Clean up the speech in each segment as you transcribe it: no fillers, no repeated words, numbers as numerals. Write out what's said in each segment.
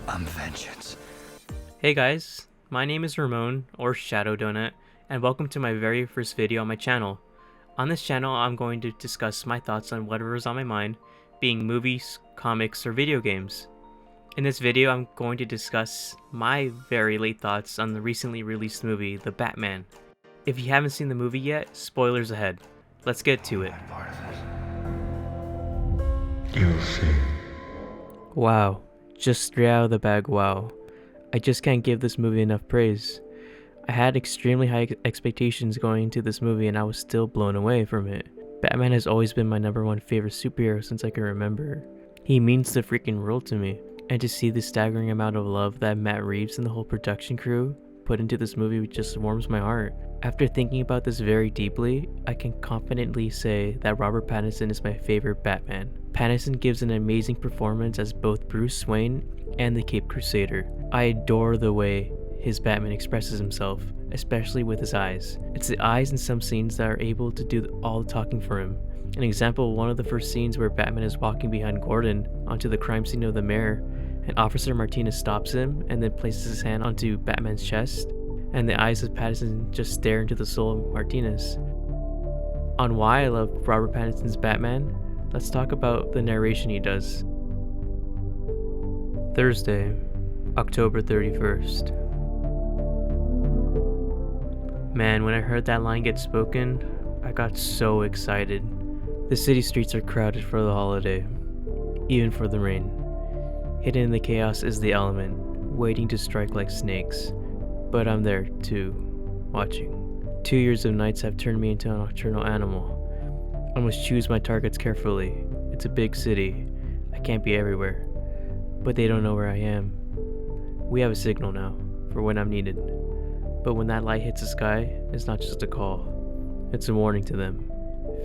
I'm vengeance. Hey guys, my name is Ramon, or Shadow Donut, and welcome to my very first video on my channel. On this channel, I'm going to discuss my thoughts on whatever is on my mind, being movies, comics, or video games. In this video, I'm going to discuss my very late thoughts on the recently released movie, The Batman. If you haven't seen the movie yet, spoilers ahead. Let's get to it. I'm part of it. You'll see. Wow, just straight out of the bag, wow. I just can't give this movie enough praise. I had extremely high expectations going into this movie and I was still blown away from it. Batman has always been my number one favorite superhero since I can remember. He means the freaking world to me. And to see the staggering amount of love that Matt Reeves and the whole production crew put into this movie just warms my heart. After thinking about this very deeply, I can confidently say that Robert Pattinson is my favorite Batman. Pattinson gives an amazing performance as both Bruce Wayne and the Caped Crusader. I adore the way his Batman expresses himself, especially with his eyes. It's the eyes in some scenes that are able to do all the talking for him. An example, one of the first scenes where Batman is walking behind Gordon onto the crime scene of the mayor, and Officer Martinez stops him and then places his hand onto Batman's chest, and the eyes of Pattinson just stare into the soul of Martinez. On why I love Robert Pattinson's Batman, let's talk about the narration he does. Thursday, October 31st. Man, when I heard that line get spoken, I got so excited. The city streets are crowded for the holiday, even for the rain. Hidden in the chaos is the element, waiting to strike like snakes. But I'm there, too, watching. 2 years of nights have turned me into a nocturnal animal. I must choose my targets carefully. It's a big city. I can't be everywhere. But they don't know where I am. We have a signal now, for when I'm needed. But when that light hits the sky, it's not just a call. It's a warning to them.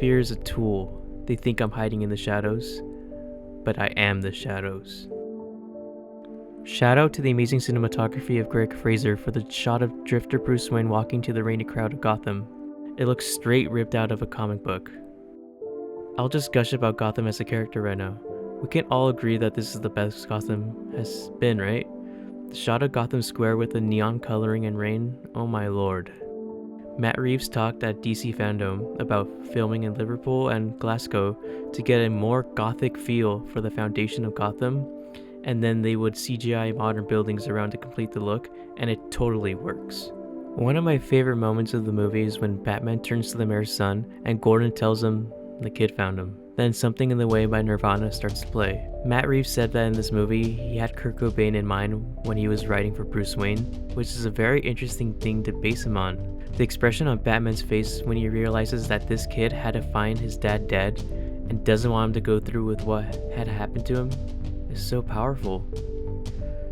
Fear is a tool. They think I'm hiding in the shadows, but I am the shadows. Shout out to the amazing cinematography of Greg Fraser for the shot of Drifter Bruce Wayne walking to the rainy crowd of Gotham. It looks straight ripped out of a comic book. I'll just gush about Gotham as a character right now. We can all agree that this is the best Gotham has been, right? The shot of Gotham Square with the neon coloring and rain, oh my lord. Matt Reeves talked at DC Fandom about filming in Liverpool and Glasgow to get a more gothic feel for the foundation of Gotham, and then they would CGI modern buildings around to complete the look, and it totally works. One of my favorite moments of the movie is when Batman turns to the mayor's son and Gordon tells him the kid found him. Then Something in the Way by Nirvana starts to play. Matt Reeves said that in this movie, he had Kurt Cobain in mind when he was writing for Bruce Wayne, which is a very interesting thing to base him on. The expression on Batman's face when he realizes that this kid had to find his dad dead and doesn't want him to go through with what had happened to him is so powerful.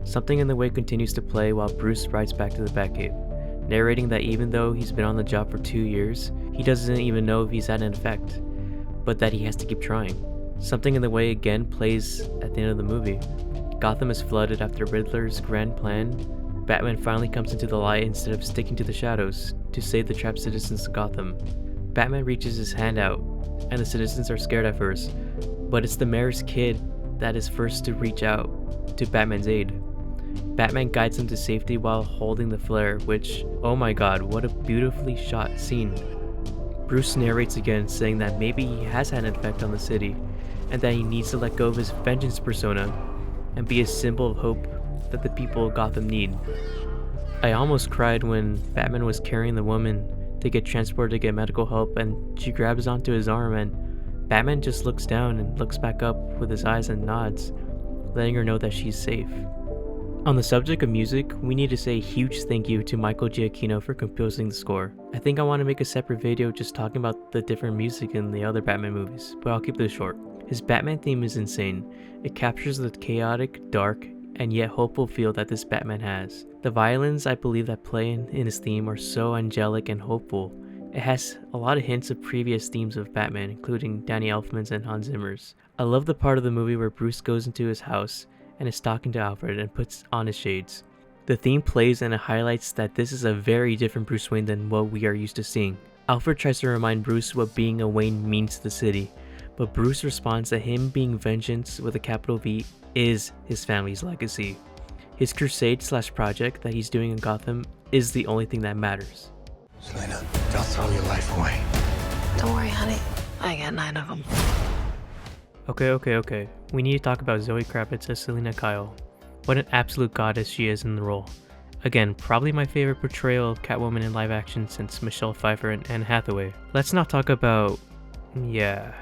Something in the Way continues to play while Bruce rides back to the Batcave, narrating that even though he's been on the job for 2 years, he doesn't even know if he's had an effect, but that he has to keep trying. Something in the Way again plays at the end of the movie. Gotham is flooded after Riddler's grand plan. Batman finally comes into the light instead of sticking to the shadows to save the trapped citizens of Gotham. Batman reaches his hand out, and the citizens are scared at first, but it's the mayor's kid that is first to reach out to Batman's aid. Batman guides him to safety while holding the flare, which, oh my god, what a beautifully shot scene. Bruce narrates again, saying that maybe he has had an effect on the city, and that he needs to let go of his vengeance persona and be a symbol of hope that the people of Gotham need. I almost cried when Batman was carrying the woman to get transported to get medical help, and she grabs onto his arm, and Batman just looks down and looks back up with his eyes and nods, letting her know that she's safe. On the subject of music, we need to say a huge thank you to Michael Giacchino for composing the score. I think I want to make a separate video just talking about the different music in the other Batman movies, but I'll keep this short. His Batman theme is insane. It captures the chaotic, dark, and yet hopeful feel that this Batman has. The violins I believe that play in his theme are so angelic and hopeful. It has a lot of hints of previous themes of Batman, including Danny Elfman's and Hans Zimmer's. I love the part of the movie where Bruce goes into his house and is talking to Alfred and puts on his shades. The theme plays and it highlights that this is a very different Bruce Wayne than what we are used to seeing. Alfred tries to remind Bruce what being a Wayne means to the city, but Bruce responds that him being vengeance with a capital V is his family's legacy. His crusade slash project that he's doing in Gotham is the only thing that matters. Selena, don't throw your life away. Don't worry, honey. I got 9 of them. Okay. We need to talk about Zoe Kravitz as Selina Kyle. What an absolute goddess she is in the role. Again, probably my favorite portrayal of Catwoman in live action since Michelle Pfeiffer and Anne Hathaway. Let's not talk about... yeah.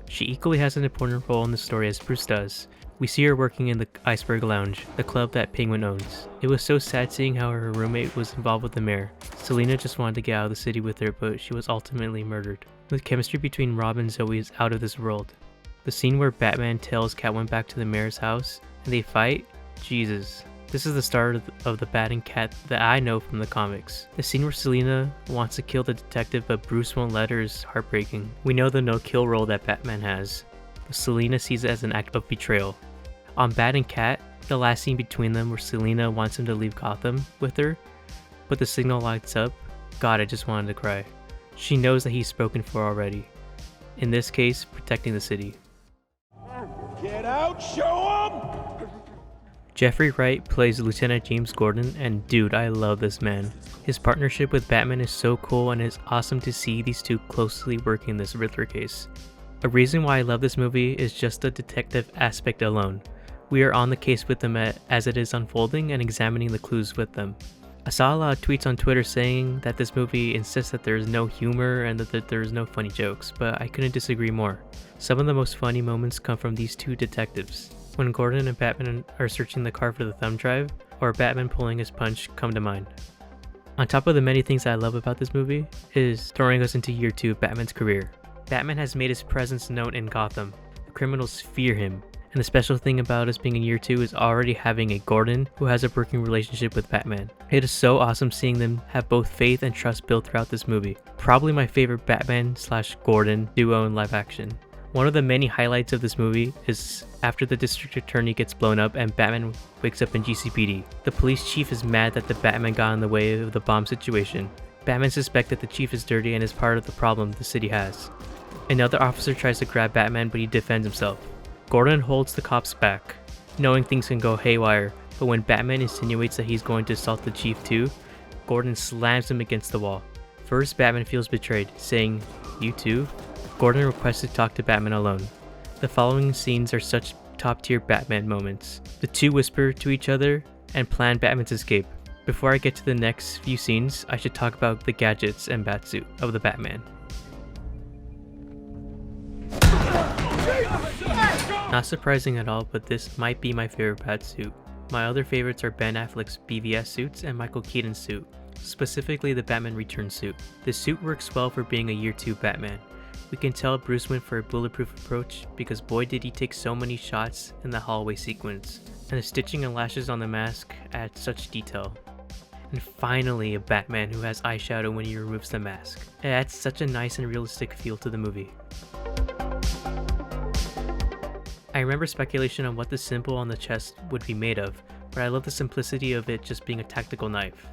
She equally has an important role in the story as Bruce does. We see her working in the Iceberg Lounge, the club that Penguin owns. It was so sad seeing how her roommate was involved with the mayor. Selina just wanted to get out of the city with her, but she was ultimately murdered. The chemistry between Rob and Zoe is out of this world. The scene where Batman tails Catwoman back to the mayor's house and they fight? Jesus. This is the start of the Bat and Cat that I know from the comics. The scene where Selina wants to kill the detective but Bruce won't let her is heartbreaking. We know the no-kill rule that Batman has, but Selina sees it as an act of betrayal. On Bat and Cat, the last scene between them where Selina wants him to leave Gotham with her, but the signal lights up, God, I just wanted to cry. She knows that he's spoken for already. In this case, protecting the city. Get out, show 'em! Jeffrey Wright plays Lieutenant James Gordon, and dude, I love this man. His partnership with Batman is so cool, and it's awesome to see these two closely working this Riddler case. A reason why I love this movie is just the detective aspect alone. We are on the case with them as it is unfolding and examining the clues with them. I saw a lot of tweets on Twitter saying that this movie insists that there is no humor and that there is no funny jokes, but I couldn't disagree more. Some of the most funny moments come from these two detectives. When Gordon and Batman are searching the car for the thumb drive, or Batman pulling his punch come to mind. On top of the many things I love about this movie, is throwing us into year 2 of Batman's career. Batman has made his presence known in Gotham. The criminals fear him. And the special thing about us being in year 2 is already having a Gordon who has a working relationship with Batman. It is so awesome seeing them have both faith and trust built throughout this movie. Probably my favorite Batman / Gordon duo in live action. One of the many highlights of this movie is after the district attorney gets blown up and Batman wakes up in GCPD. The police chief is mad that the Batman got in the way of the bomb situation. Batman suspects that the chief is dirty and is part of the problem the city has. Another officer tries to grab Batman, but he defends himself. Gordon holds the cops back, knowing things can go haywire, but when Batman insinuates that he's going to assault the chief too, Gordon slams him against the wall. First, Batman feels betrayed, saying, "You too?" Gordon requests to talk to Batman alone. The following scenes are such top-tier Batman moments. The two whisper to each other and plan Batman's escape. Before I get to the next few scenes, I should talk about the gadgets and Batsuit of the Batman. Not surprising at all, but this might be my favorite Batsuit. My other favorites are Ben Affleck's BVS suits and Michael Keaton's suit, specifically the Batman Returns suit. The suit works well for being a year 2 Batman. We can tell Bruce went for a bulletproof approach because boy did he take so many shots in the hallway sequence, and the stitching and lashes on the mask add such detail. And finally, a Batman who has eyeshadow when he removes the mask. It adds such a nice and realistic feel to the movie. I remember speculation on what the symbol on the chest would be made of, but I love the simplicity of it just being a tactical knife.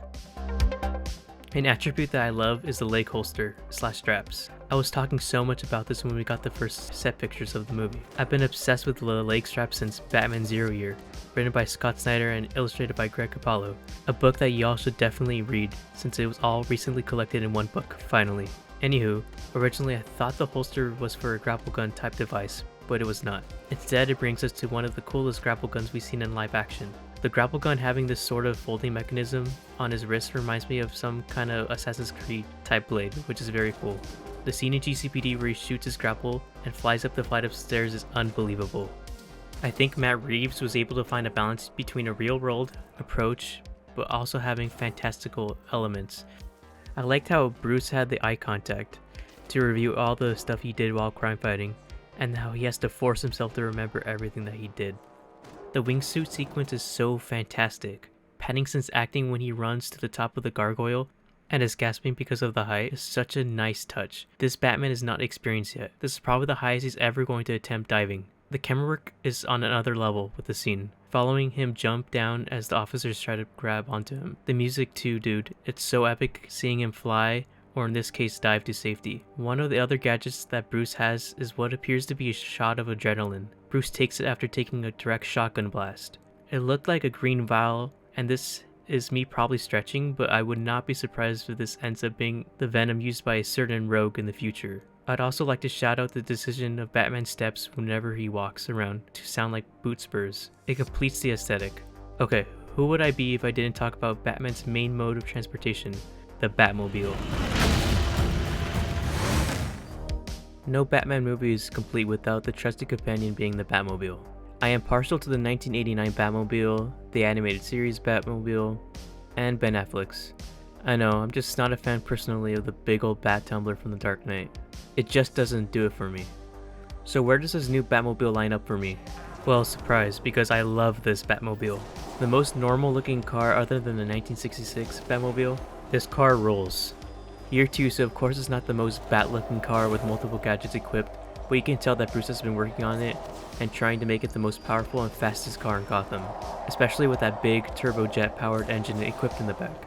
An attribute that I love is the leg holster / straps. I was talking so much about this when we got the first set pictures of the movie. I've been obsessed with the leg strap since Batman Zero Year, written by Scott Snyder and illustrated by Greg Capullo, a book that y'all should definitely read since it was all recently collected in one book, finally. Anywho, originally I thought the holster was for a grapple gun type device, but it was not. Instead, it brings us to one of the coolest grapple guns we've seen in live action. The grapple gun having this sort of folding mechanism on his wrist reminds me of some kind of Assassin's Creed type blade, which is very cool. The scene in GCPD where he shoots his grapple and flies up the flight of stairs is unbelievable. I think Matt Reeves was able to find a balance between a real-world approach, but also having fantastical elements. I liked how Bruce had the eye contact to review all the stuff he did while crime fighting, and how he has to force himself to remember everything that he did. The wingsuit sequence is so fantastic. Pattinson's acting when he runs to the top of the gargoyle and is gasping because of the height is such a nice touch. This Batman is not experienced yet. This is probably the highest he's ever going to attempt diving. The camera work is on another level with the scene, following him jump down as the officers try to grab onto him. The music too, dude. It's so epic seeing him fly, or in this case dive to safety. One of the other gadgets that Bruce has is what appears to be a shot of adrenaline. Bruce takes it after taking a direct shotgun blast. It looked like a green vial, and this is me probably stretching, but I would not be surprised if this ends up being the venom used by a certain rogue in the future. I'd also like to shout out the decision of Batman's steps whenever he walks around to sound like boot spurs. It completes the aesthetic. Okay, who would I be if I didn't talk about Batman's main mode of transportation, the Batmobile? No Batman movie is complete without the trusted companion being the Batmobile. I am partial to the 1989 Batmobile, the animated series Batmobile, and Ben Affleck's. I know, I'm just not a fan personally of the big old bat tumbler from The Dark Knight. It just doesn't do it for me. So where does this new Batmobile line up for me? Well, surprise, because I love this Batmobile. The most normal looking car other than the 1966 Batmobile, this car rolls. Year 2, so of course it's not the most bat-looking car with multiple gadgets equipped, but you can tell that Bruce has been working on it and trying to make it the most powerful and fastest car in Gotham, especially with that big turbojet-powered engine equipped in the back.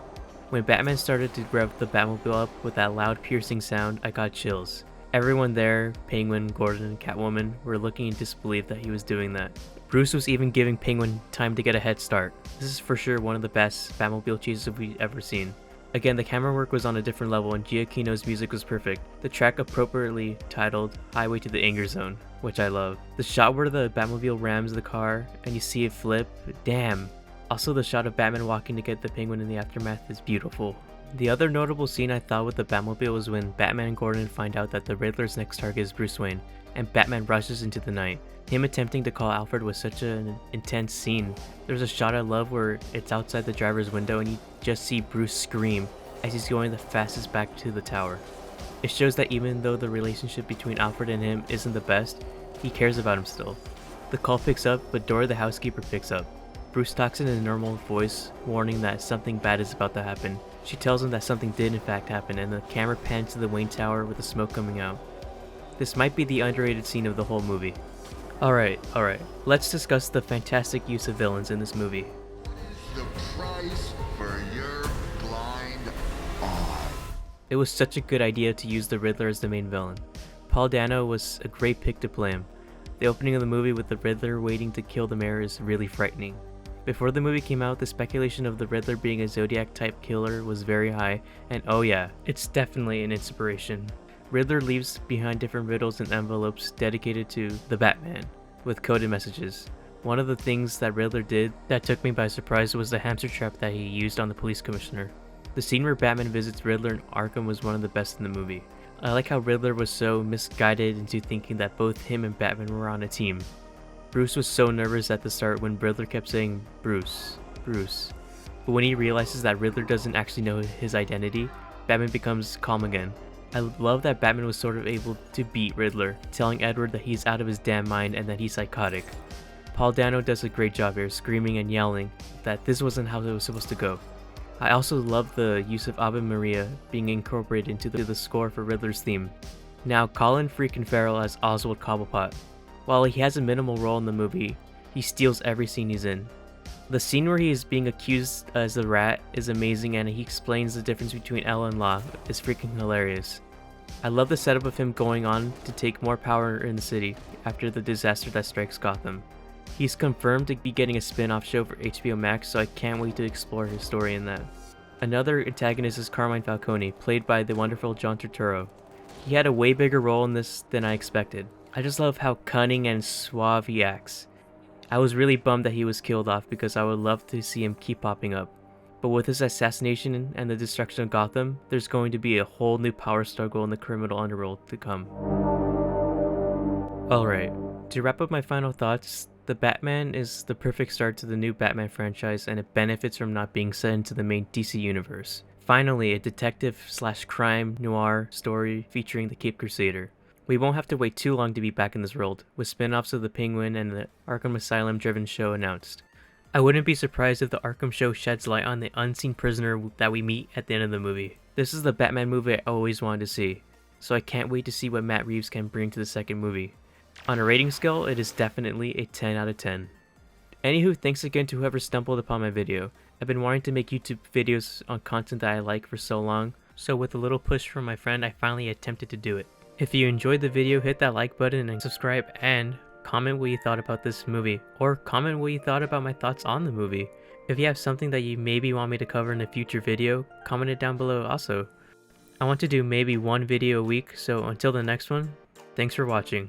When Batman started to rev the Batmobile up with that loud piercing sound, I got chills. Everyone there, Penguin, Gordon, and Catwoman, were looking in disbelief that he was doing that. Bruce was even giving Penguin time to get a head start. This is for sure one of the best Batmobile chases we've ever seen. Again, the camera work was on a different level and Giacchino's music was perfect. The track appropriately titled Highway to the Anger Zone, which I love. The shot where the Batmobile rams the car and you see it flip, damn. Also, the shot of Batman walking to get the Penguin in the aftermath is beautiful. The other notable scene I thought with the Batmobile was when Batman and Gordon find out that the Riddler's next target is Bruce Wayne, and Batman rushes into the night. Him attempting to call Alfred was such an intense scene. There's a shot I love where it's outside the driver's window and you just see Bruce scream as he's going the fastest back to the tower. It shows that even though the relationship between Alfred and him isn't the best, he cares about him still. The call picks up, but Dora the housekeeper picks up. Bruce talks in a normal voice, warning that something bad is about to happen. She tells him that something did in fact happen, and the camera pans to the Wayne Tower with the smoke coming out. This might be the underrated scene of the whole movie. Alright, let's discuss the fantastic use of villains in this movie. The price for your blind eye. It was such a good idea to use the Riddler as the main villain. Paul Dano was a great pick to play him. The opening of the movie with the Riddler waiting to kill the mayor is really frightening. Before the movie came out, the speculation of the Riddler being a Zodiac-type killer was very high, and oh yeah, it's definitely an inspiration. Riddler leaves behind different riddles and envelopes dedicated to the Batman, with coded messages. One of the things that Riddler did that took me by surprise was the hamster trap that he used on the police commissioner. The scene where Batman visits Riddler in Arkham was one of the best in the movie. I like how Riddler was so misguided into thinking that both him and Batman were on a team. Bruce was so nervous at the start when Riddler kept saying, Bruce, Bruce. But when he realizes that Riddler doesn't actually know his identity, Batman becomes calm again. I love that Batman was sort of able to beat Riddler, telling Edward that he's out of his damn mind and that he's psychotic. Paul Dano does a great job here, screaming and yelling that this wasn't how it was supposed to go. I also love the use of Ave Maria being incorporated into the score for Riddler's theme. Now, Colin freaking Farrell as Oswald Cobblepot. While he has a minimal role in the movie, he steals every scene he's in. The scene where he is being accused as a rat is amazing, and he explains the difference between L and Law is freaking hilarious. I love the setup of him going on to take more power in the city after the disaster that strikes Gotham. He's confirmed to be getting a spin-off show for HBO Max, so I can't wait to explore his story in that. Another antagonist is Carmine Falcone, played by the wonderful John Turturro. He had a way bigger role in this than I expected. I just love how cunning and suave he acts. I was really bummed that he was killed off because I would love to see him keep popping up. But with his assassination and the destruction of Gotham, there's going to be a whole new power struggle in the criminal underworld to come. Alright, to wrap up my final thoughts, the Batman is the perfect start to the new Batman franchise, and it benefits from not being set into the main DC universe. Finally, a detective/crime noir story featuring the Caped Crusader. We won't have to wait too long to be back in this world, with spin-offs of the Penguin and the Arkham Asylum-driven show announced. I wouldn't be surprised if the Arkham show sheds light on the unseen prisoner that we meet at the end of the movie. This is the Batman movie I always wanted to see, so I can't wait to see what Matt Reeves can bring to the second movie. On a rating scale, it is definitely a 10 out of 10. Anywho, thanks again to whoever stumbled upon my video. I've been wanting to make YouTube videos on content that I like for so long, so with a little push from my friend, I finally attempted to do it. If you enjoyed the video, hit that like button and subscribe, and comment what you thought about this movie, or comment what you thought about my thoughts on the movie. If you have something that you maybe want me to cover in a future video, comment it down below also. I want to do maybe one video a week, so until the next one, thanks for watching.